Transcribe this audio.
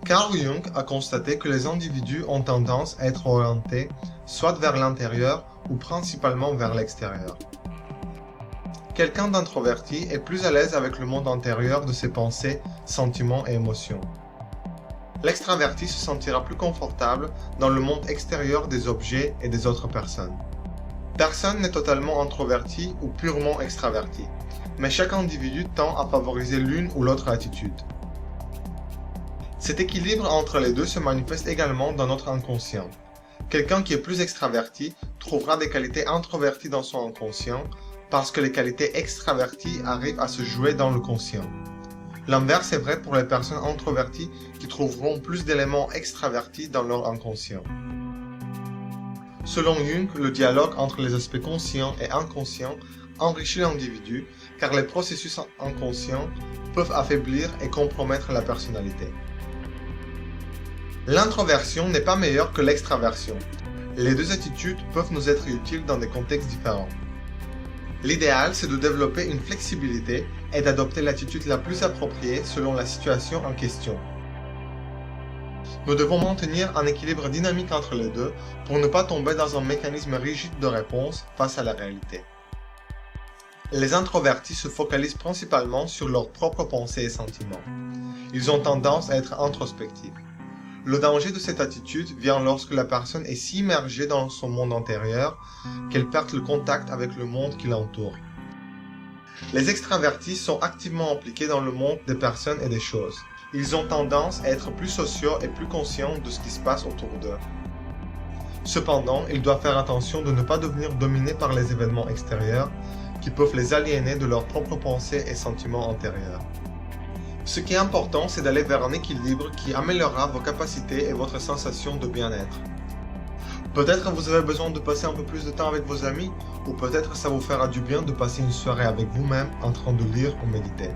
Carl Jung a constaté que les individus ont tendance à être orientés soit vers l'intérieur ou principalement vers l'extérieur. Quelqu'un d'introverti est plus à l'aise avec le monde intérieur de ses pensées, sentiments et émotions. L'extraverti se sentira plus confortable dans le monde extérieur des objets et des autres personnes. Personne n'est totalement introverti ou purement extraverti, mais chaque individu tend à favoriser l'une ou l'autre attitude. Cet équilibre entre les deux se manifeste également dans notre inconscient. Quelqu'un qui est plus extraverti trouvera des qualités introverties dans son inconscient parce que les qualités extraverties arrivent à se jouer dans le conscient. L'inverse est vrai pour les personnes introverties qui trouveront plus d'éléments extravertis dans leur inconscient. Selon Jung, le dialogue entre les aspects conscients et inconscients enrichit l'individu car les processus inconscients peuvent affaiblir et compromettre la personnalité. L'introversion n'est pas meilleure que l'extraversion. Les deux attitudes peuvent nous être utiles dans des contextes différents. L'idéal, c'est de développer une flexibilité et d'adopter l'attitude la plus appropriée selon la situation en question. Nous devons maintenir un équilibre dynamique entre les deux pour ne pas tomber dans un mécanisme rigide de réponse face à la réalité. Les introvertis se focalisent principalement sur leurs propres pensées et sentiments. Ils ont tendance à être introspectifs. Le danger de cette attitude vient lorsque la personne est si immergée dans son monde intérieur qu'elle perd le contact avec le monde qui l'entoure. Les extravertis sont activement impliqués dans le monde des personnes et des choses. Ils ont tendance à être plus sociaux et plus conscients de ce qui se passe autour d'eux. Cependant, ils doivent faire attention de ne pas devenir dominés par les événements extérieurs qui peuvent les aliéner de leurs propres pensées et sentiments antérieurs. Ce qui est important, c'est d'aller vers un équilibre qui améliorera vos capacités et votre sensation de bien-être. Peut-être vous avez besoin de passer un peu plus de temps avec vos amis, ou peut-être ça vous fera du bien de passer une soirée avec vous-même en train de lire ou méditer.